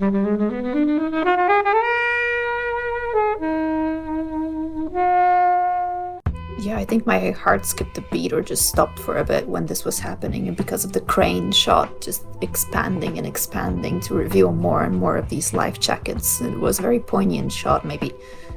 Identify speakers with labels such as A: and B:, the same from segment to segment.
A: Yeah, I think my heart skipped a beat or just stopped for a bit when this was happening, and because of the crane shot just expanding and expanding to reveal more and more of these life jackets. It was a very poignant shot, maybe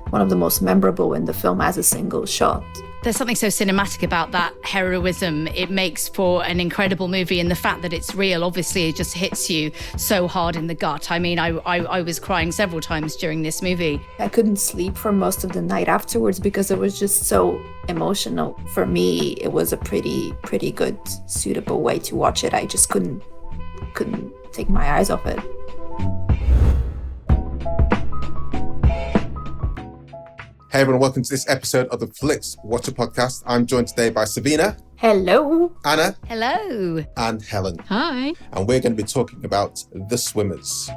A: one of the most memorable in the film as a single shot.
B: There's something so cinematic about that heroism. It makes for an incredible movie, and the fact that it's real, obviously, it just hits you so hard in the gut. I mean, I was crying several times during this movie.
A: I couldn't sleep for most of the night afterwards because it was just so emotional. For me, it was a pretty good, suitable way to watch it. I just couldn't take my eyes off it.
C: Hey everyone, welcome to this episode of the Flixwatcher podcast. I'm joined today by Savina.
A: Hello.
C: Anna.
B: Hello.
C: And Helen.
D: Hi.
C: And we're going to be talking about The Swimmers.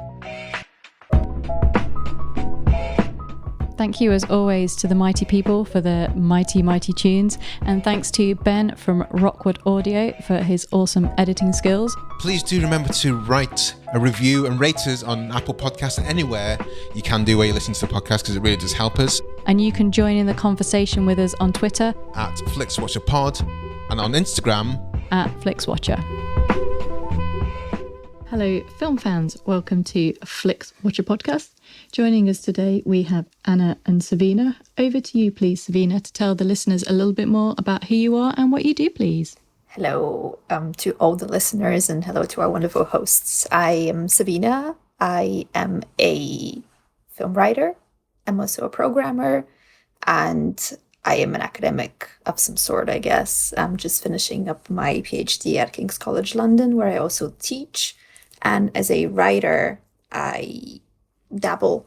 D: Thank you as always to the mighty people for the mighty tunes, and thanks to Ben from Rockwood Audio for his awesome editing skills.
E: Please do remember to write a review and rate us on Apple Podcasts and anywhere you can do where you listen to the podcast, because it really does help us.
D: And you can join in the conversation with us on Twitter
E: at FlixWatcherPod and on Instagram
D: at Flixwatcher.
F: Hello, film fans. Welcome to Flixwatcher podcast. Joining us today, we have Anna and Savina. Over to you, please, Savina, to tell the listeners a little bit more about who you are and what you do, please.
A: Hello to all the listeners, and hello to our wonderful hosts. I am Savina. I am a film writer. I'm also a programmer, and I am an academic of some sort, I guess. I'm just finishing up my PhD at King's College London, where I also teach. And as a writer, I dabble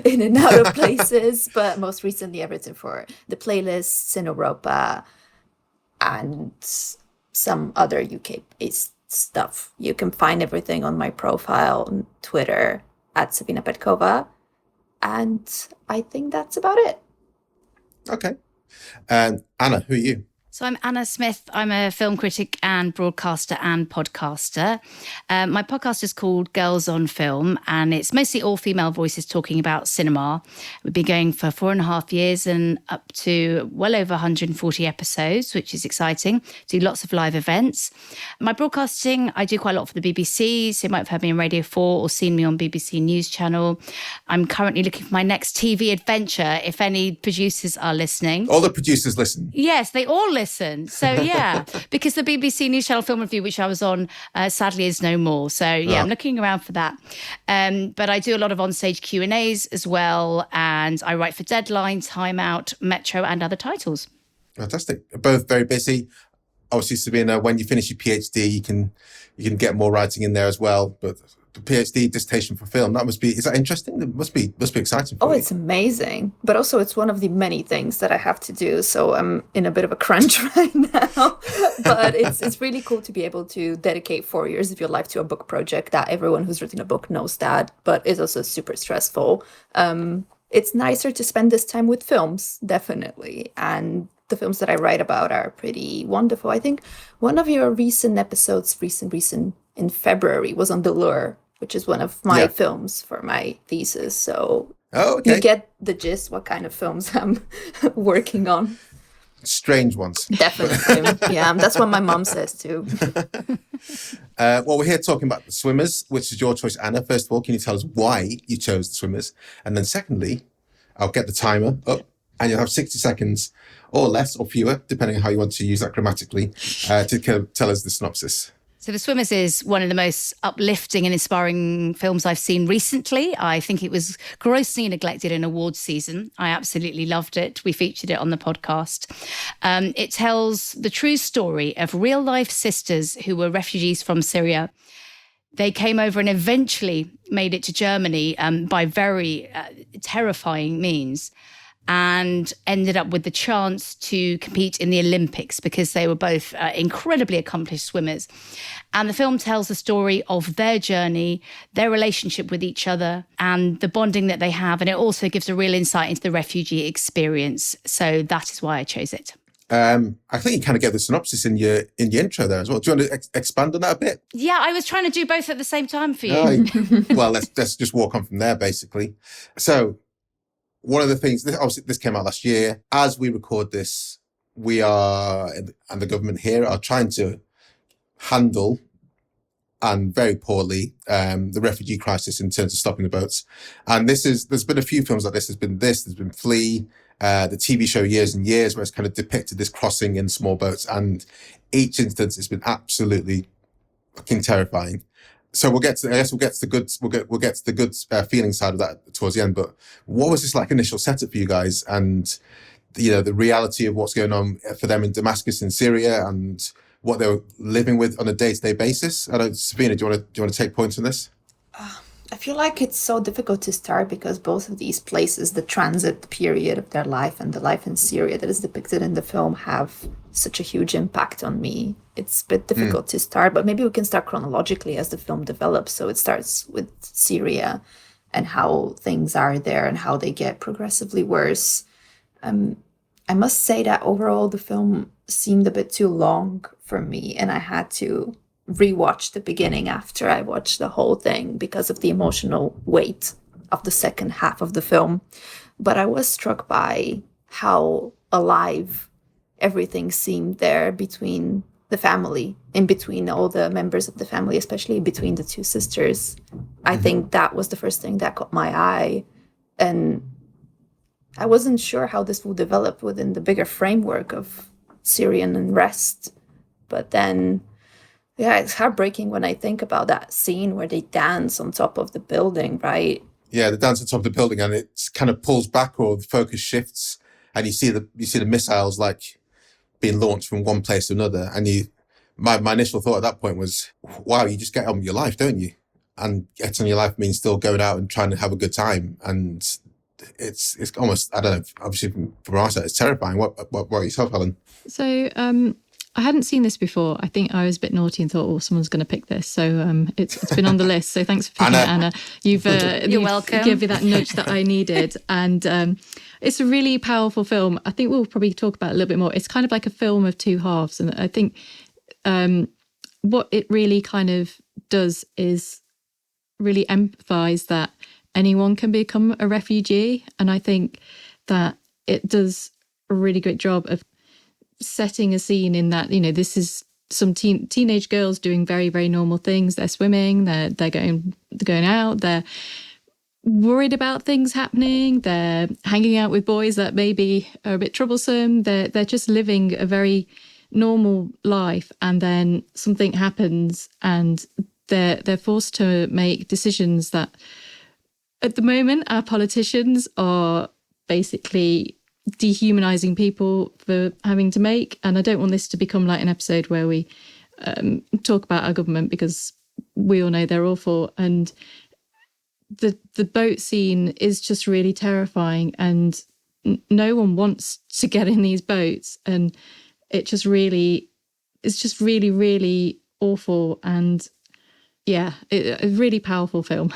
A: in and out of places, but most recently I've written for The Playlists in Europa and some other UK-based stuff. You can find everything on my profile on Twitter at Savina Petkova. And I think that's about it.
C: Okay. And Anna, who are you?
B: So I'm Anna Smith. I'm a film critic and broadcaster and podcaster. My podcast is called Girls on Film, and it's mostly all female voices talking about cinema. We've been going for 4.5 years and up to well over 140 episodes, which is exciting. Do lots of live events. My broadcasting, I do quite a lot for the BBC, so you might have heard me on Radio 4 or seen me on BBC News Channel. I'm currently looking for my next TV adventure, if any producers are listening.
C: All the producers listen.
B: Yes, they all listen. So yeah, because the BBC News Channel Film Review, which I was on, sadly is no more. So yeah, I'm looking around for that. But I do a lot of onstage Q&As as well, and I write for Deadline, Time Out, Metro, and other titles.
C: Fantastic. Both very busy. Obviously, Sabina, when you finish your PhD, you can get more writing in there as well. But the PhD dissertation for film, is that interesting? It must be exciting for you.
A: It's amazing. But also it's one of the many things that I have to do. So I'm in a bit of a crunch right now. But it's really cool to be able to dedicate 4 years of your life to a book project. That everyone who's written a book knows that, but it's also super stressful. It's nicer to spend this time with films, definitely. And the films that I write about are pretty wonderful. I think one of your recent episodes, recent in February, was on The Lure, which is one of my films for my thesis. So you get the gist what kind of films I'm working on.
C: Strange ones.
A: Definitely. Yeah, that's what my mom says too.
C: Well, we're here talking about The Swimmers, which is your choice, Anna. First of all, can you tell us why you chose The Swimmers? And then secondly, I'll get the timer up and you'll have 60 seconds or less or fewer, depending on how you want to use that grammatically, to tell us the synopsis.
B: So The Swimmers is one of the most uplifting and inspiring films I've seen recently. I think it was grossly neglected in awards season. I absolutely loved it. We featured it on the podcast. It tells the true story of real-life sisters who were refugees from Syria. They came over and eventually made it to Germany by very terrifying means, and ended up with the chance to compete in the Olympics because they were both incredibly accomplished swimmers. And the film tells the story of their journey, their relationship with each other, and the bonding that they have. And it also gives a real insight into the refugee experience. So that is why I chose it.
C: I think you kind of gave the synopsis in your intro there as well. Do you want to expand on that a bit?
B: Yeah, I was trying to do both at the same time for you.
C: Well, let's just walk on from there, basically. So one of the things, obviously this came out last year. As we record this, we are, and the government here are trying to handle, and very poorly, the refugee crisis in terms of stopping the boats. And there's been a few films like this. There's been Flee, the TV show Years and Years, where it's kind of depicted this crossing in small boats, and each instance has been absolutely fucking terrifying. So we'll get to the good feeling side of that towards the end. But what was this like initial setup for you guys, and the reality of what's going on for them in Damascus in Syria, and what they were living with on a day-to-day basis? I don't, Savina, do you want to take points on this?
A: I feel like it's so difficult to start because both of these places, the transit period of their life and the life in Syria that is depicted in the film, have such a huge impact on me. It's a bit difficult to start, but maybe we can start chronologically as the film develops. So it starts with Syria and how things are there and how they get progressively worse. I must say that overall the film seemed a bit too long for me, and I had to rewatch the beginning after I watched the whole thing because of the emotional weight of the second half of the film. But I was struck by how alive everything seemed there between the family, in between all the members of the family, especially between the two sisters. I think that was the first thing that caught my eye. And I wasn't sure how this will develop within the bigger framework of Syrian unrest. But then, yeah, it's heartbreaking when I think about that scene where they dance on top of the building, right?
C: Yeah, the dance on top of the building, and it kind of pulls back, or the focus shifts, and you see the missiles like being launched from one place to another. And my initial thought at that point was, wow, you just get on with your life, don't you? And get on your life means still going out and trying to have a good time. And it's almost, I don't know, obviously from our side, it's terrifying. What are yourself, Helen?
F: So I hadn't seen this before. I think I was a bit naughty and thought, someone's going to pick this. So it's been on the list. So thanks for picking it, Anna. You're welcome. Give me that nudge that I needed. And it's a really powerful film. I think we'll probably talk about it a little bit more. It's kind of like a film of two halves. And I think what it really kind of does is really empathise that anyone can become a refugee. And I think that it does a really great job of setting a scene in that, this is some teenage girls doing very, very normal things. They're swimming, they're going out, they're worried about things happening, they're hanging out with boys that maybe are a bit troublesome, they're just living a very normal life, and then something happens and they're forced to make decisions that at the moment our politicians are basically dehumanizing people for having to make. And I don't want this to become like an episode where we talk about our government, because we all know they're awful. And the boat scene is just really terrifying, and no one wants to get in these boats, and it's just really really awful. And yeah, a really powerful film.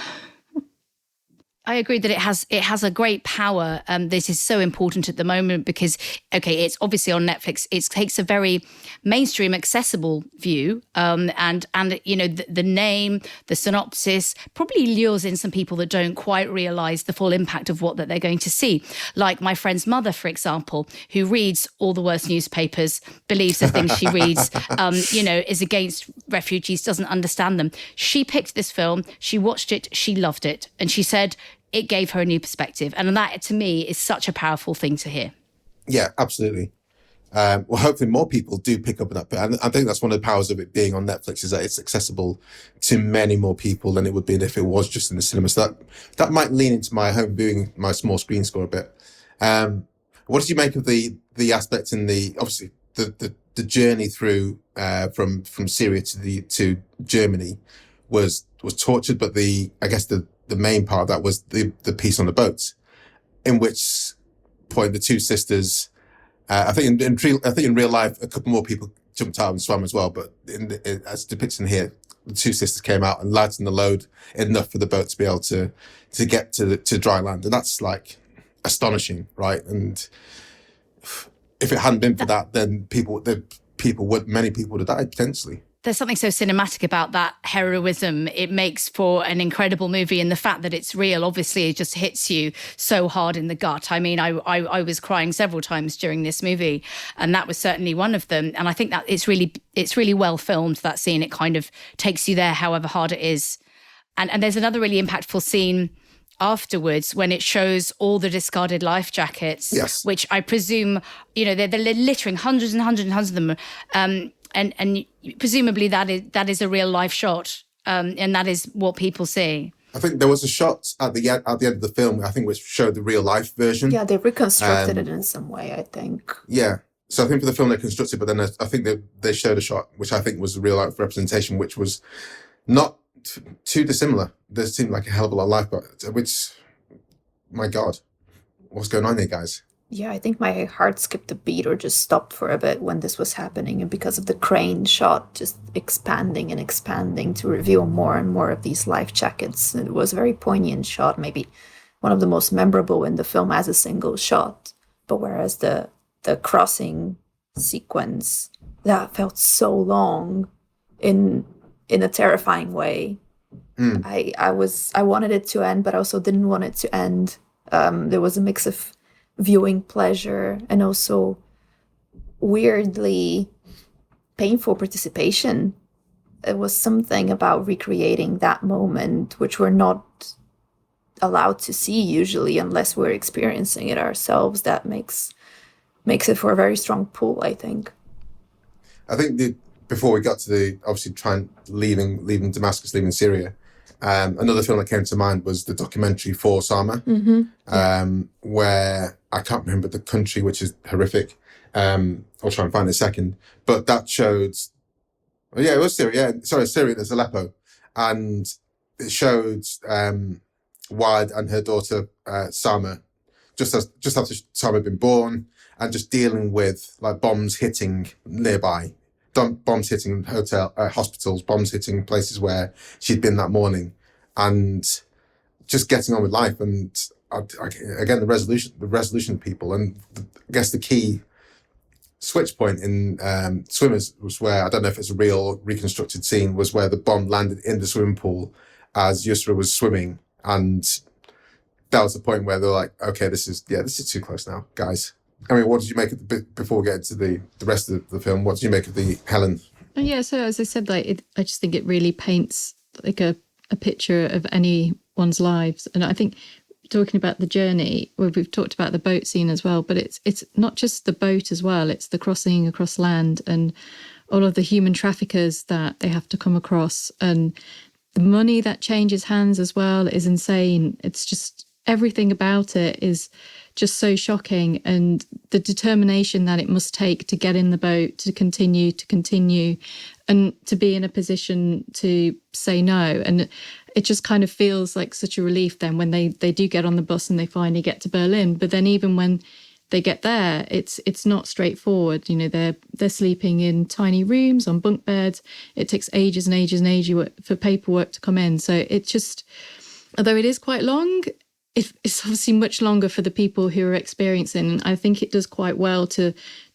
B: I agree that it has a great power. This is so important at the moment because, okay, it's obviously on Netflix. It takes a very mainstream, accessible view, and the name, the synopsis probably lures in some people that don't quite realise the full impact of what that they're going to see. Like my friend's mother, for example, who reads all the worst newspapers, believes the things she reads, is against refugees, doesn't understand them. She picked this film, she watched it, she loved it, and she said it gave her a new perspective. And that, to me, is such a powerful thing to hear.
C: Yeah, absolutely. Well, hopefully more people do pick up on that. But I think that's one of the powers of it being on Netflix, is that it's accessible to many more people than it would be if it was just in the cinema. So that might lean into my home viewing, my small screen score a bit. What did you make of the aspects in obviously the journey through from Syria to Germany was tortured, but I guess the main part of that was the piece on the boat, in which point the two sisters, I think in real life, a couple more people jumped out and swam as well. But as depicted in here, the two sisters came out and lightened the load enough for the boat to be able to get to dry land. And that's like astonishing, right? And if it hadn't been for that, then many people would have died potentially.
B: There's something so cinematic about that heroism. It makes for an incredible movie, and the fact that it's real, obviously, it just hits you so hard in the gut. I mean, I was crying several times during this movie, and that was certainly one of them. And I think that it's really well filmed, that scene. It kind of takes you there, however hard it is. And there's another really impactful scene afterwards when it shows all the discarded life jackets,
C: yes,
B: which I presume, they're littering hundreds and hundreds and hundreds of them. And presumably that is a real life shot, and that is what people see.
C: I think there was a shot at the end of the film, I think, which showed the real life version.
A: Yeah, they reconstructed it in some way, I think.
C: Yeah. So I think for the film they constructed, but then I think they showed a shot, which I think was the real life representation, which was not too dissimilar. There seemed like a hell of a lot of life, but which, my God, what's going on here, guys?
A: Yeah, I think my heart skipped a beat or just stopped for a bit when this was happening. And because of the crane shot just expanding and expanding to reveal more and more of these life jackets. It was a very poignant shot, maybe one of the most memorable in the film as a single shot. But whereas the crossing sequence, that felt so long in a terrifying way. I wanted it to end, but I also didn't want it to end. There was a mix of viewing pleasure and also weirdly painful participation. It was something about recreating that moment, which we're not allowed to see usually unless we're experiencing it ourselves, that makes it for a very strong pull, I think.
C: I think before we got to obviously leaving Damascus, leaving Syria, another film that came to mind was the documentary For Sama, where I can't remember the country, which is horrific. I'll try and find it in a second. But that showed, it was Syria. Yeah, sorry, Syria, there's Aleppo. And it showed Wad and her daughter, Sama, just after Sama had been born, and just dealing with like bombs hitting nearby. Bombs hitting hospitals, bombs hitting places where she'd been that morning, and just getting on with life. And again, the resolution of people. And I guess the key switch point in Swimmers was where, I don't know if it's a real reconstructed scene, was where the bomb landed in the swimming pool as Yusra was swimming. And that was the point where they're like, okay, this is too close now, guys. I mean, what did you make of before we get into the rest of the film? What did you make of the Helen?
F: Yeah, so as I said, I just think it really paints like a picture of anyone's lives. And I think talking about the journey, we've talked about the boat scene as well, but it's not just the boat as well. It's the crossing across land and all of the human traffickers that they have to come across, and the money that changes hands as well is insane. It's just everything about it is just so shocking, and the determination that it must take to get in the boat, to continue, and to be in a position to say no. And it just kind of feels like such a relief then when they do get on the bus and they finally get to Berlin. But then even when they get there, it's not straightforward. They're sleeping in tiny rooms on bunk beds. It takes ages and ages and ages for paperwork to come in. So it just, although it is quite long, it's obviously much longer for the people who are experiencing. And I think it does quite well to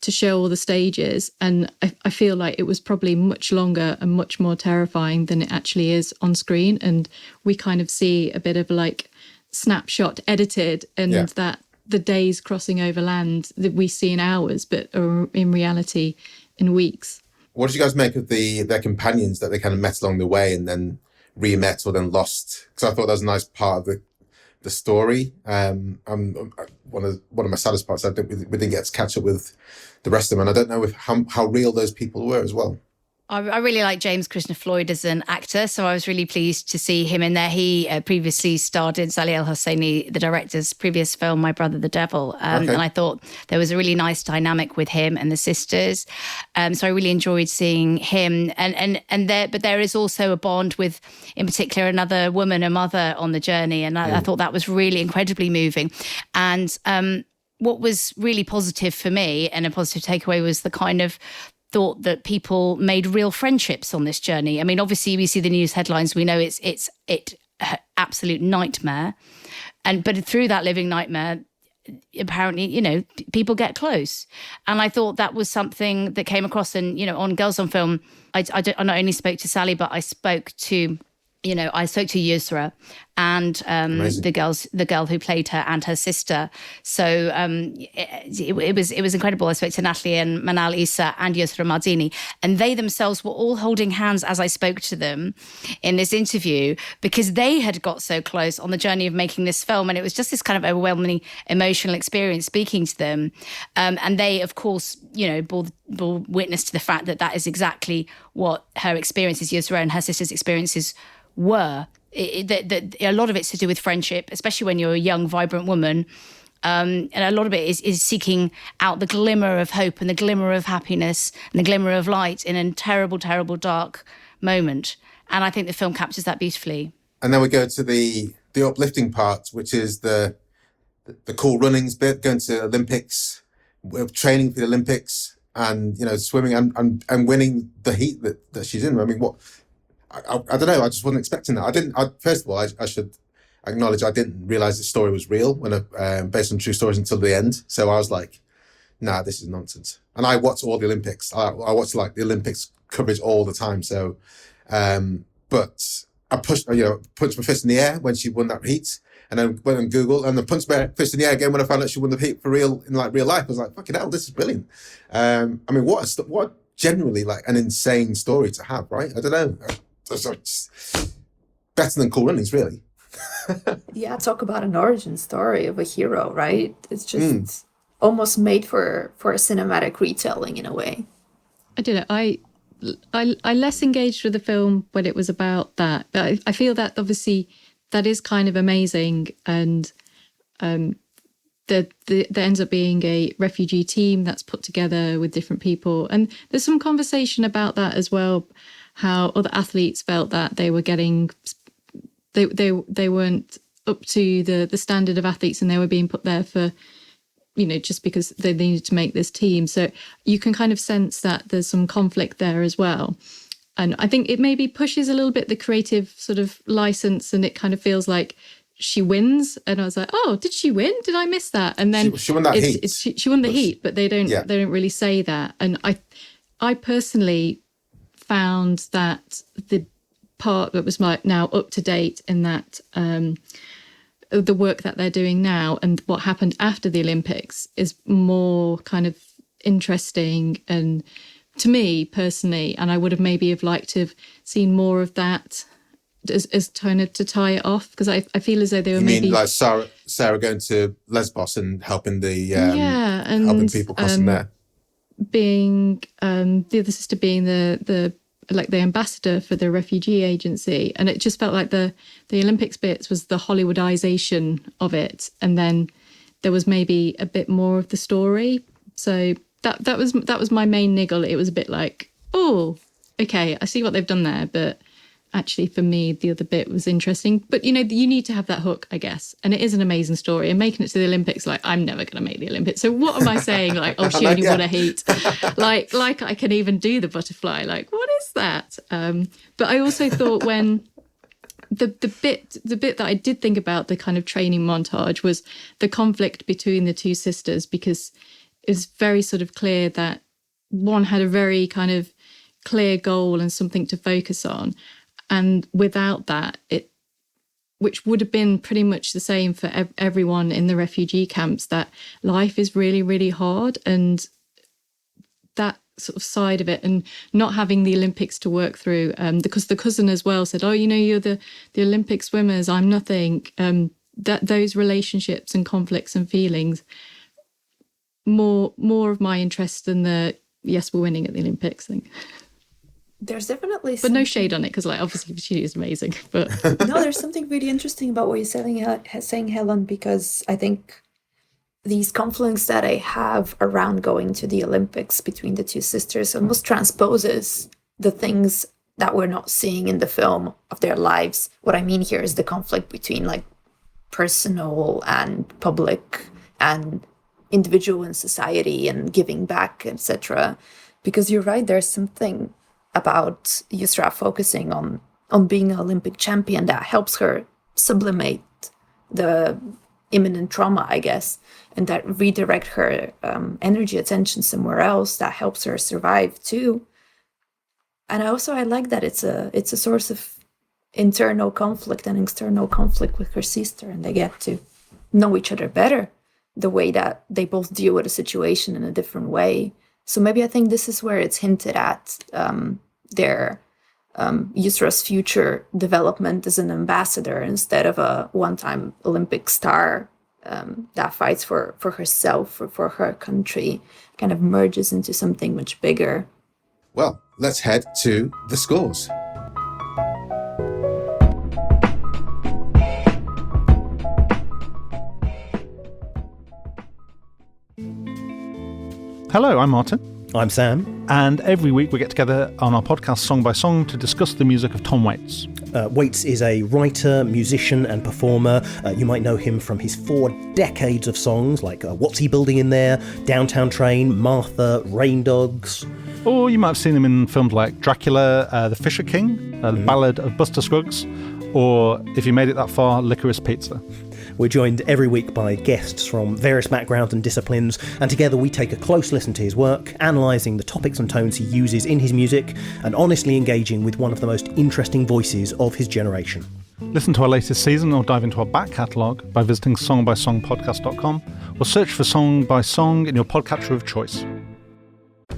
F: show all the stages. And I feel like it was probably much longer and much more terrifying than it actually is on screen. And we kind of see a bit of like snapshot edited, and that the days crossing over land that we see in hours, but are in reality in weeks.
C: What did you guys make of their companions that they kind of met along the way and then re-met or then lost? Because I thought that was a nice part of the story. One of my saddest parts, I think we didn't get to catch up with the rest of them, and I don't know how real those people were as well.
B: I really like James Krishna Floyd as an actor, so I was really pleased to see him in there. He previously starred in Sally El Hosaini, the director's previous film, My Brother the Devil, and I thought there was a really nice dynamic with him and the sisters. So I really enjoyed seeing him, but there is also a bond with, in particular, another woman, a mother on the journey, and I thought that was really incredibly moving. And what was really positive for me and a positive takeaway was the kind of thought that people made real friendships on this journey. I mean, obviously we see the news headlines, we know it's absolute nightmare. But through that living nightmare, apparently, you know, people get close. And I thought that was something that came across. And, you know, on Girls on Film, I not only spoke to Sally, but I spoke to Yusra and the girl who played her and her sister. So it was incredible. I spoke to Nathalie and Manal Issa and Yusra Mardini, and they themselves were all holding hands as I spoke to them in this interview, because they had got so close on the journey of making this film, and it was just this kind of overwhelmingly emotional experience speaking to them. And they, of course, you know, bore witness to the fact that is exactly what her experiences, Yusra and her sister's experiences, were. A lot of it's to do with friendship, especially when you're a young, vibrant woman. And a lot of it is seeking out the glimmer of hope and the glimmer of happiness and the glimmer of light in a terrible, terrible, dark moment. And I think the film captures that beautifully.
C: And then we go to the uplifting part, which is the cool runnings bit, going to Olympics, training for the Olympics, and, you know, swimming and winning the heat that she's in. I mean, what... I don't know. I just wasn't expecting that. First of all, I should acknowledge I didn't realize the story was real based on true stories until the end. So I was like, nah, this is nonsense. And I watch all the Olympics. I watch like the Olympics coverage all the time. So, but I punched my fist in the air when she won that heat, and then went on Google and then punched my fist in the air again when I found out she won the heat for real in like real life. I was like, fucking hell, this is brilliant. I mean, what genuinely like an insane story to have, right? I don't know. Better than Cool Runnings, really.
A: Yeah, talk about an origin story of a hero, right? It's just almost made for a cinematic retelling in a way.
F: I don't know. I less engaged with the film when it was about that, but I feel that obviously that is kind of amazing, and there ends up being a refugee team that's put together with different people, and there's some conversation about that as well. How other athletes felt that they were getting, they weren't up to the standard of athletes, and they were being put there for, you know, just because they needed to make this team. So you can kind of sense that there's some conflict there as well. And I think it maybe pushes a little bit the creative sort of license, and it kind of feels like she wins. And I was like, oh, did she win? Did I miss that? And then
C: she won that heat.
F: She won the heat, but they don't really say that. And I personally found that the part that was like now up to date in that the work that they're doing now and what happened after the Olympics is more kind of interesting, and to me personally, and I would have maybe liked to have seen more of that as kind of to tie it off, because I feel as though they were maybe
C: like Sarah going to Lesbos and helping helping people crossing there.
F: Being the other sister being the ambassador for the refugee agency, and it just felt like the Olympics bits was the Hollywoodization of it, and then there was maybe a bit more of the story. So that was my main niggle. It was a bit like, oh, okay, I see what they've done there, but actually for me the other bit was interesting. But you know, you need to have that hook, I guess, and it is an amazing story, and making it to the Olympics, like, I'm never going to make the Olympics, so what am I saying? Like, oh, she only won a heat, like I can even do the butterfly, like, what is that? But I also thought when the bit that I did think about the kind of training montage was the conflict between the two sisters, because it was very sort of clear that one had a very kind of clear goal and something to focus on. And without that, which would have been pretty much the same for everyone in the refugee camps, that life is really, really hard, and that sort of side of it, and not having the Olympics to work through, because the cousin as well said, oh, you know, you're the Olympic swimmers, I'm nothing. That those relationships and conflicts and feelings, more of my interest than the yes, we're winning at the Olympics thing.
A: There's definitely
F: but no shade on it, because like obviously she is amazing, but
A: no, there's something really interesting about what you're saying, Helen, because I think these conflicts that I have around going to the Olympics between the two sisters almost transposes the things that we're not seeing in the film of their lives. What I mean here is the conflict between like personal and public and individual in society and giving back, etc. Because you're right, there's something about Yusra focusing on being an Olympic champion that helps her sublimate the imminent trauma, I guess, and that redirect her energy, attention somewhere else that helps her survive too. And I like that it's a source of internal conflict and external conflict with her sister, and they get to know each other better, the way that they both deal with a situation in a different way. So maybe I think this is where it's hinted at their Yusra's future development as an ambassador instead of a one-time Olympic star that fights for herself or for her country, kind of merges into something much bigger.
C: Well, let's head to the scores.
G: Hello, I'm Martin.
H: I'm Sam.
G: And every week we get together on our podcast Song by Song to discuss the music of Tom Waits.
H: Waits is a writer, musician and performer. You might know him from his 4 decades of songs like What's He Building in There, Downtown Train, Martha, Rain Dogs.
G: Or you might have seen him in films like Dracula, The Fisher King, The Ballad of Buster Scruggs, or, if you made it that far, Licorice Pizza.
H: We're joined every week by guests from various backgrounds and disciplines, and together we take a close listen to his work, analysing the topics and tones he uses in his music, and honestly engaging with one of the most interesting voices of his generation.
G: Listen to our latest season or dive into our back catalogue by visiting songbysongpodcast.com or search for Song by Song in your podcatcher of choice.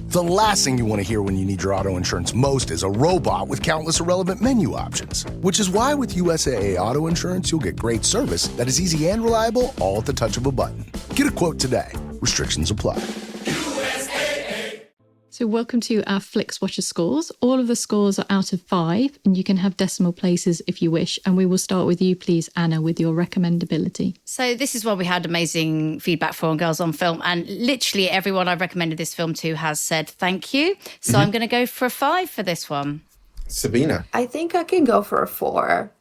I: The last thing you want to hear when you need your auto insurance most is a robot with countless irrelevant menu options. Which is why with USAA Auto Insurance, you'll get great service that is easy and reliable, all at the touch of a button. Get a quote today. Restrictions apply.
F: So welcome to our Flixwatcher scores. All of the scores are out of 5, and you can have decimal places if you wish. And we will start with you, please, Anna, with your recommendability.
B: So this is what we had amazing feedback for on Girls on Film, and literally everyone I've recommended this film to has said thank you. So I'm going to go for a 5 for this one.
C: Savina.
A: I think I can go for a 4.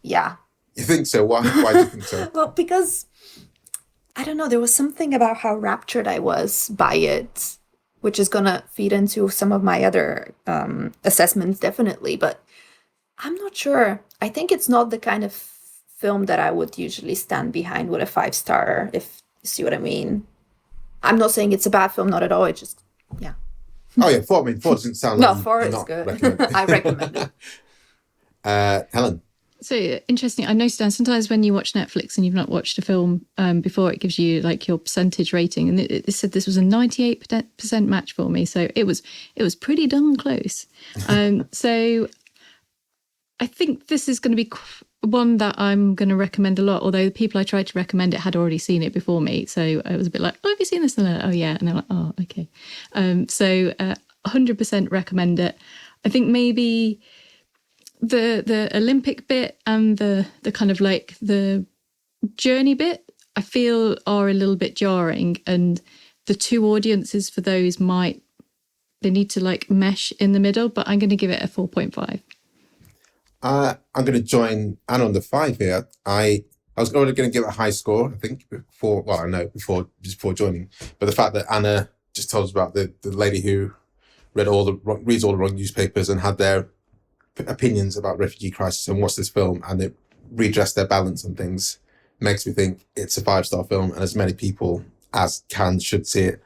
A: Yeah.
C: You think so? Why do you think so?
A: Well, because, I don't know, there was something about how raptured I was by it, which is going to feed into some of my other assessments, definitely. But I'm not sure. I think it's not the kind of film that I would usually stand behind with a 5-star, if you see what I mean. I'm not saying it's a bad film, not at all. It just, yeah.
C: Oh, yeah, 4. I mean, 4 doesn't sound like
A: No, 4 is good. I recommend it.
F: So
C: Helen.
F: interesting. I noticed that sometimes when you watch Netflix and you've not watched a film before, it gives you like your percentage rating, and it said this was a 98% match for me. So it was pretty darn close. So I think this is going to be one that I'm going to recommend a lot. Although the people I tried to recommend it had already seen it before me, so I was a bit like, "Oh, have you seen this?" And oh yeah, and they're like, "Oh, okay." So 100% recommend it. I think maybe the Olympic bit and the kind of like the journey bit, I feel are a little bit jarring, and the two audiences for those they need to like mesh in the middle, but I'm going to give it a 4.5.
C: I'm going to join Anna on the 5 here. I was already going to give it a high score, I think, before joining. But the fact that Anna just told us about the lady who reads all the wrong newspapers and had their opinions about refugee crisis and watched this film and it redressed their balance on things makes me think it's a 5-star film, and as many people as can should see it.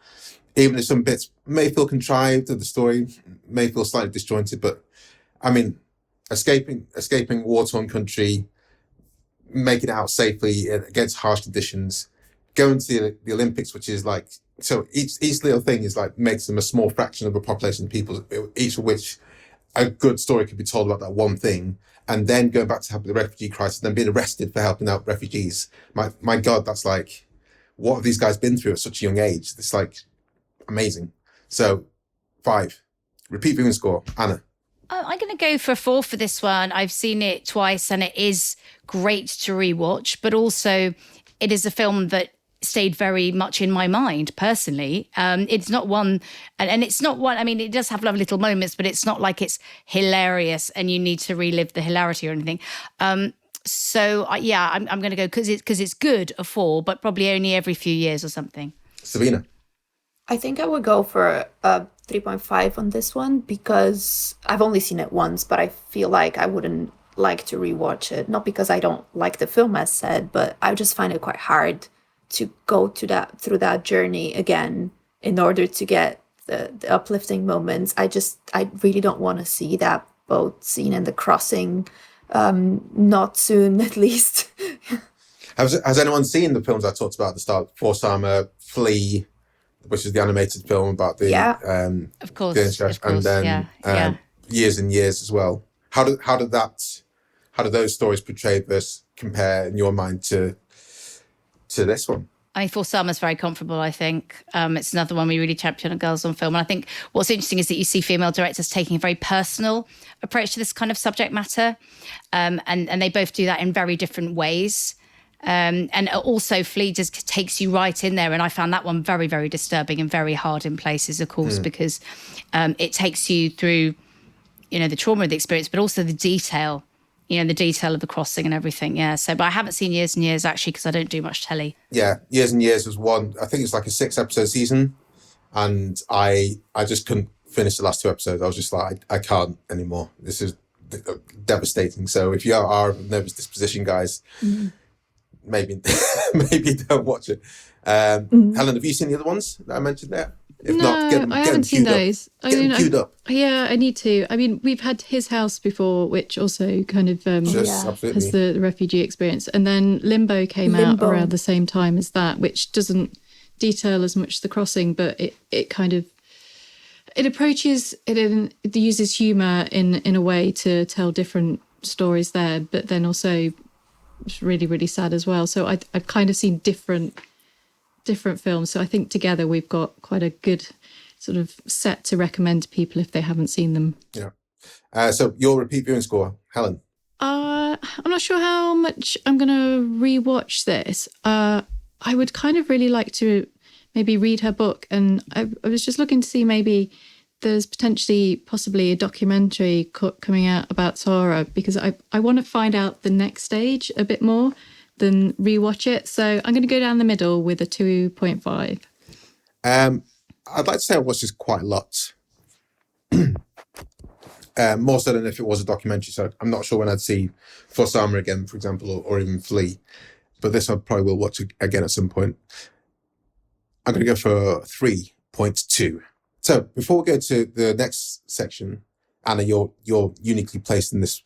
C: Even if some bits may feel contrived or the story may feel slightly disjointed, but I mean, escaping war-torn country, making it out safely against harsh conditions, going to the Olympics, which is like, so each little thing is like makes them a small fraction of a population of people, each of which a good story could be told about that one thing, and then going back to help the refugee crisis, then being arrested for helping out refugees. My God, that's like, what have these guys been through at such a young age? It's like amazing. So 5. Repeat viewing score. Anna.
B: I'm going to go for a 4 for this one. I've seen it twice and it is great to rewatch, but also it is a film that stayed very much in my mind personally. It's not one, and it's not one, I mean, it does have lovely little moments, but it's not like it's hilarious and you need to relive the hilarity or anything. So I'm going to go, because it's good, a 4, but probably only every few years or something.
C: Savina.
A: I think I would go for a 3.5 on this one because I've only seen it once, but I feel like I wouldn't like to rewatch it, not because I don't like the film as said, but I just find it quite hard to go through that journey again in order to get the uplifting moments. I really don't want to see that boat scene and the crossing, not soon at least.
C: Has anyone seen the films I talked about at the start? Force Armor, Flee, which is the animated film about the
B: of course,
C: and then Years and Years as well. How do those stories portray versus compare in your mind to this one?
B: I mean, For Summer's very comparable, I think. It's another one we really champion at Girls on Film. And I think what's interesting is that you see female directors taking a very personal approach to this kind of subject matter. And they both do that in very different ways. And also Flee just takes you right in there. And I found that one very, very disturbing and very hard in places, of course, because it takes you through, the trauma of the experience, but also the detail, the detail of the crossing and everything. Yeah. So, but I haven't seen Years and Years actually, because I don't do much telly.
C: Yeah. Years and Years was one, I think it's like a 6-episode season. And I just couldn't finish the last 2 episodes. I was just like, I can't anymore. This is devastating. So if you are of a nervous disposition, guys, maybe don't watch it. Helen, have you seen the other ones that I mentioned there? If
F: I haven't seen those.
C: Queued up.
F: Yeah, I need to. I mean, we've had His House before, which also kind of has the refugee experience. And then Limbo came out around the same time as that, which doesn't detail as much the crossing, but it kind of, it approaches, it uses humour in a way to tell different stories there, but then also it's really, really sad as well. So I've kind of seen different films. So I think together we've got quite a good sort of set to recommend to people if they haven't seen them.
C: Yeah. So your repeat viewing score, Helen?
F: I'm not sure how much I'm going to rewatch this. I would kind of really like to maybe read her book. And I was just looking to see maybe there's possibly a documentary coming out about Sarah, because I want to find out the next stage a bit more than rewatch it. So I'm going to go down the middle with a 2.5.
C: I'd like to say I watched this quite a lot. More so than if it was a documentary. So I'm not sure when I'd see For Summer again, for example, or even Flee. But this I probably will watch again at some point. I'm going to go for 3.2. So before we go to the next section, Anna, you're uniquely placed in this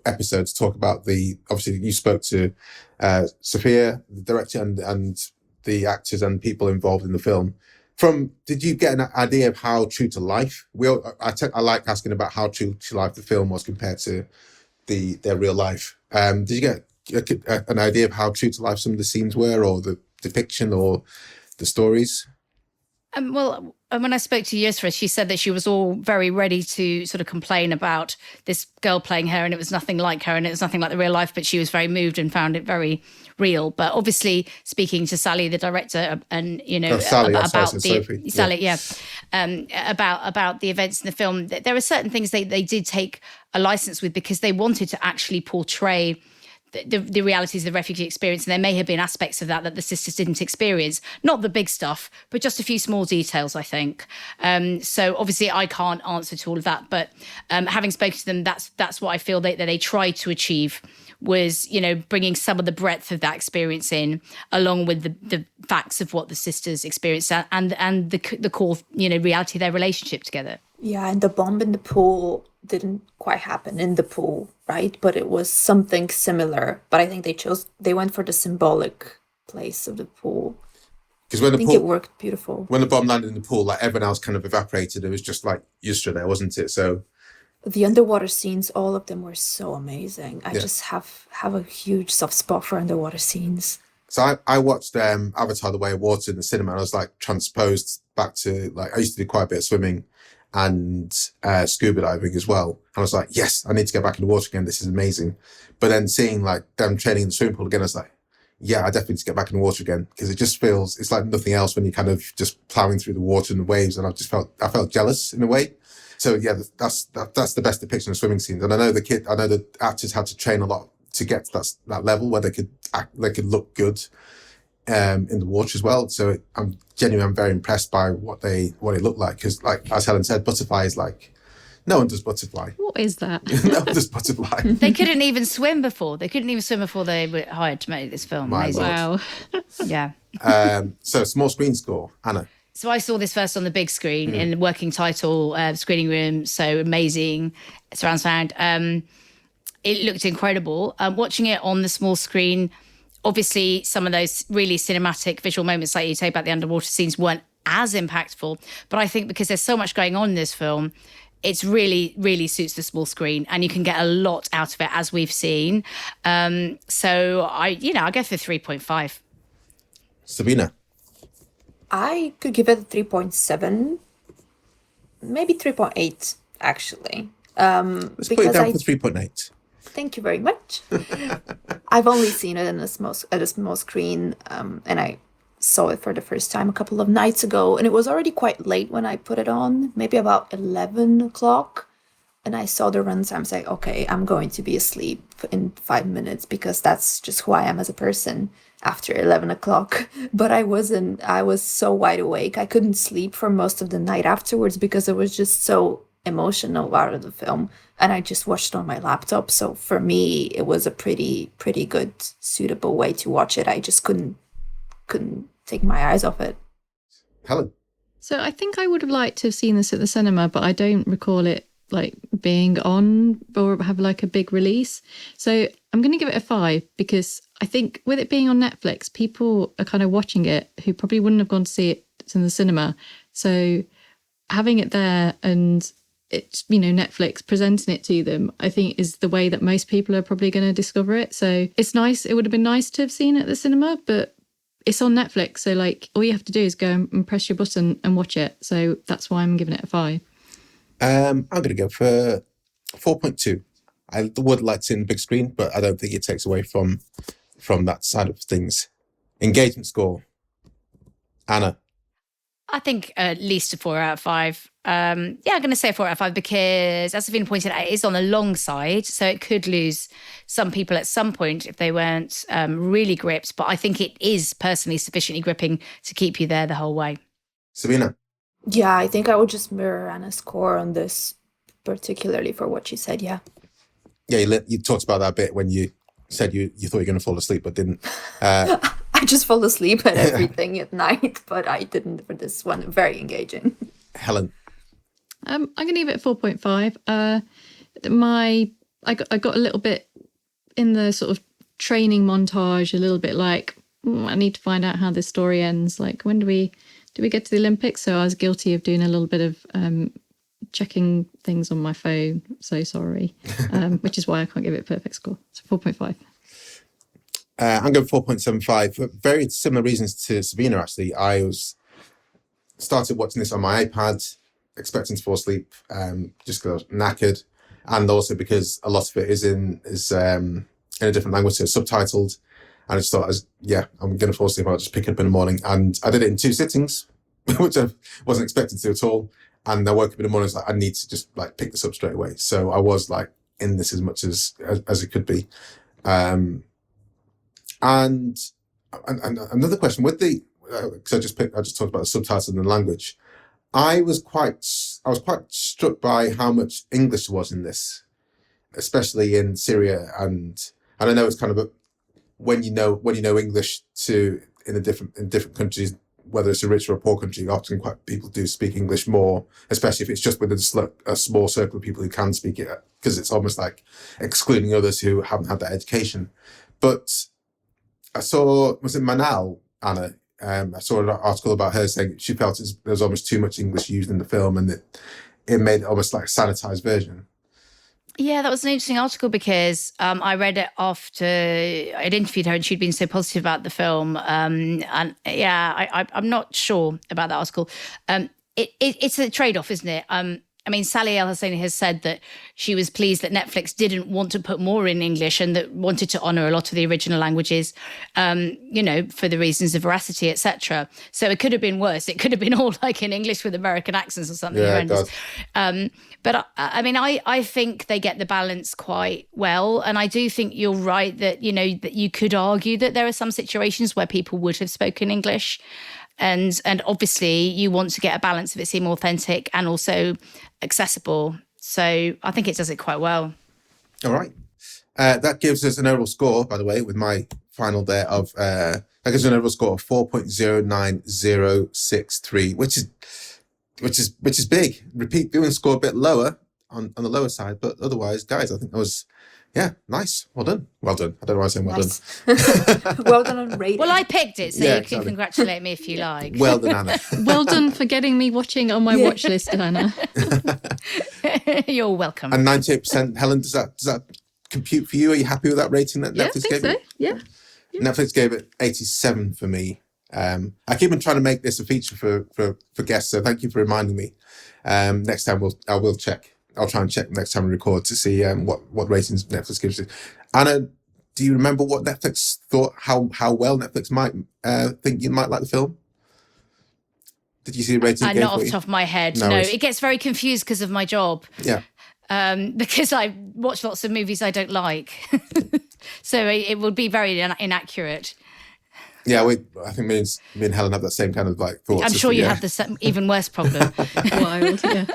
C: episode to talk about obviously you spoke to Sophia, the director, and the actors and people involved in the film. Did you get an idea of how true to life? I like asking about how true to life the film was compared to their real life. Did you get an idea of how true to life some of the scenes were, or the depiction, or the stories?
B: Well, when I spoke to Yusra, she said that she was all very ready to sort of complain about this girl playing her, and it was nothing like her, and it was nothing like the real life, but she was very moved and found it very real. But obviously, speaking to Sally, the director, and about the events in the film, there are certain things they did take a license with, because they wanted to actually portray the realities of the refugee experience, and there may have been aspects of that the sisters didn't experience. Not the big stuff, but just a few small details, I think. So obviously I can't answer to all of that, but having spoken to them, that's what I feel that they tried to achieve, was, bringing some of the breadth of that experience in, along with the facts of what the sisters experienced and the core, reality of their relationship together.
A: Yeah, and the bomb in the pool didn't quite happen in the pool, right? But it was something similar. But I think they went for the symbolic place of the pool. Because it worked beautiful.
C: When the bomb landed in the pool, like everyone else kind of evaporated. It was just like Yusra there, wasn't it? So
A: the underwater scenes, all of them were so amazing. I just have a huge soft spot for underwater scenes.
C: So I watched Avatar: The Way of Water in the cinema, and I was like transposed back to, like, I used to do quite a bit of swimming and scuba diving as well. And I was like, yes, I need to get back in the water again. This is amazing. But then seeing like them training in the swimming pool again, I was like, yeah, I definitely need to get back in the water again, because it just feels, it's like nothing else when you're kind of just plowing through the water and the waves. And I felt jealous in a way. So yeah, that's the best depiction of swimming scenes. And I know the actors had to train a lot to get to that level where they could look good in the water as well. So I'm very impressed by what it looked like, because, like, as Helen said, Butterfly is like No one does butterfly.
F: What is that?
C: No one does butterfly.
B: They couldn't even swim before. They were hired to make this film.
C: My
B: Amazing.
C: Lord.
F: Wow.
B: Yeah.
C: So small screen score, Anna.
B: So I saw this first on the big screen in the working title screening room. So amazing surround sound. It looked incredible. Watching it on the small screen, obviously some of those really cinematic visual moments like you say about the underwater scenes weren't as impactful. But I think because there's so much going on in this film, it's really, really suits the small screen and you can get a lot out of it as we've seen. So I go for 3.5.
C: Savina.
A: I could give it a 3.7, maybe 3.8, actually.
C: Let's put it down for 3.8.
A: Thank you very much. I've only seen it at a small screen, and I saw it for the first time a couple of nights ago, and it was already quite late when I put it on, maybe about 11 o'clock. And I saw the runtime say, okay, I'm going to be asleep in 5 minutes because that's just who I am as a person after 11 o'clock. But I wasn't. I was so wide awake. I couldn't sleep for most of the night afterwards because it was just so emotional out of the film. And I just watched on my laptop. So for me, it was a pretty good, suitable way to watch it. I just couldn't take my eyes off it.
C: Helen.
F: So I think I would have liked to have seen this at the cinema, but I don't recall it like being on or have like a big release. So I'm going to give it a 5 because I think with it being on Netflix, people are kind of watching it who probably wouldn't have gone to see it in the cinema. So having it there and it's, Netflix presenting it to them, I think is the way that most people are probably going to discover it. So it's nice. It would have been nice to have seen it at the cinema, but it's on Netflix. So like all you have to do is go and press your button and watch it. So that's why I'm giving it a 5.
C: I'm going to go for 4.2. I would like to see it in the big screen, but I don't think it takes away from that side of things. Engagement score. Anna.
B: I think at least a 4 out of 5. I'm going to say 4 out of 5 because, as Savina pointed out, it is on the long side, so it could lose some people at some point if they weren't really gripped. But I think it is personally sufficiently gripping to keep you there the whole way.
C: Savina.
A: Yeah, I think I would just mirror Anna's score on this, particularly for what she said, yeah.
C: Yeah, you talked about that bit when you said you thought you were going to fall asleep, but didn't.
A: I just fall asleep at everything at night, but I didn't for this one. Very engaging.
C: Helen.
F: I'm going to give it 4.5. I got a little bit in the sort of training montage, a little bit like, I need to find out how this story ends. Like, when do we get to the Olympics? So I was guilty of doing a little bit of checking things on my phone. So sorry, which is why I can't give it a perfect score. So 4.5.
C: I'm going 4.75 for very similar reasons to Savina, actually. I started watching this on my iPad, expecting to fall asleep, just because I was knackered. And also because a lot of it is in a different language, so subtitled. And I just thought, I'm going to fall asleep. I'll just pick it up in the morning. And I did it in 2 sittings, which I wasn't expecting to at all. And I woke up in the morning, I was like, I need to just like pick this up straight away. So I was like in this as much as it could be. And another question with because I just talked about the subtitles and the language. I was quite struck by how much English there was in this, especially in Syria, and I know it's kind of when you know English in different countries, whether it's a rich or a poor country, often people do speak English more, especially if it's just within a small circle of people who can speak it, because it's almost like excluding others who haven't had that education. But I saw, was it Manal, Anna? I saw an article about her saying she felt there was almost too much English used in the film, and it made it almost like a sanitized version. Yeah,
B: that was an interesting article because I read it after I'd interviewed her and she'd been so positive about the film. I'm not sure about that article. It's a trade-off, isn't it? Sally El Hosaini has said that she was pleased that Netflix didn't want to put more in English and that wanted to honour a lot of the original languages, for the reasons of veracity, etc. So it could have been worse. It could have been all like in English with American accents or something horrendous. But I think they get the balance quite well. And I do think you're right that, that you could argue that there are some situations where people would have spoken English. And obviously you want to get a balance of it seem authentic and also accessible. So I think it does it quite well.
C: All right. That gives us an overall score, by the way, with my final there of that gives an overall score of 4.09063, which is big. Repeat viewing score a bit lower on the lower side, but otherwise, guys, I think that was nice. Well done. Well done. I don't know why I'm saying well done.
A: Well done on rating.
B: Well, I picked it, so you can congratulate me if you like.
C: Well done, Anna.
F: Well done for getting me watching on my watch list, Anna.
B: You're welcome.
C: And 98%, Helen, does that compute for you? Are you happy with that rating that Netflix gave it?
F: Yeah.
C: Netflix gave it 87 for me. I keep on trying to make this a feature for guests, so thank you for reminding me. Next time I will check. I'll try and check next time we record to see what ratings Netflix gives it. Anna, do you remember what Netflix thought, how well Netflix might think you might like the film? Did you see the rating?
B: Not off the top of my head. No, it gets very confused because of my job.
C: Yeah.
B: Because I watch lots of movies I don't like. So it would be very inaccurate.
C: Yeah, I think me and Helen have that same kind of thoughts.
B: I'm sure you have the even worse problem.
F: Wild, yeah.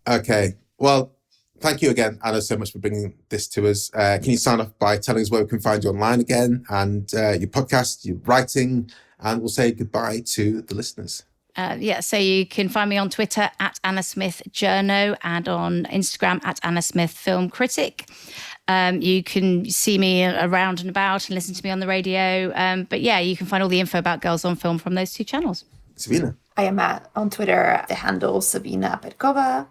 C: Okay. Well, thank you again, Anna, so much for bringing this to us. Can you sign off by telling us where we can find you online again, and your podcast, your writing, and we'll say goodbye to the listeners.
B: So you can find me on Twitter at Anna Smith Journo and on Instagram at Anna Smith Film Critic. You can see me around and about and listen to me on the radio. But you can find all the info about Girls on Film from those two channels.
C: Savina.
A: I am on Twitter, the handle Savina Petkova,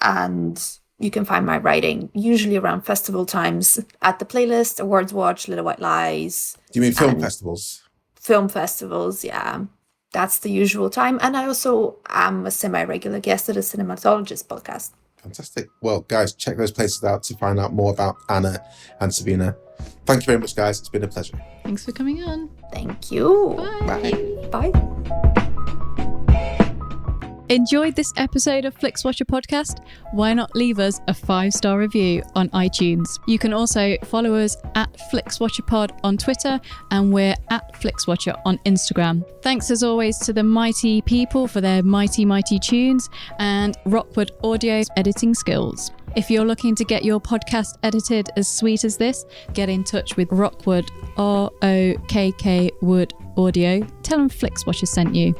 A: and you can find my writing usually around festival times at The Playlist, Awards Watch, Little White Lies.
C: Do you mean film festivals?
A: Film festivals, yeah. That's the usual time. And I also am a semi-regular guest at a Cinematologist podcast.
C: Fantastic. Well, guys, check those places out to find out more about Anna and Savina. Thank you very much, guys. It's been a pleasure.
F: Thanks for coming on.
A: Thank you.
F: Bye.
A: Bye.
D: Enjoyed this episode of Flixwatcher podcast? Why not leave us a 5-star review on iTunes? You can also follow us at FlixWatcherPod on Twitter, and we're at FlixWatcher on Instagram. Thanks as always to the mighty people for their mighty tunes and Rockwood Audio's editing skills. If you're looking to get your podcast edited as sweet as this, get in touch with Rockwood, ROKK Wood Audio. Tell them Flixwatcher sent you.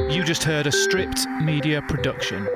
J: You just heard a Stripped Media production.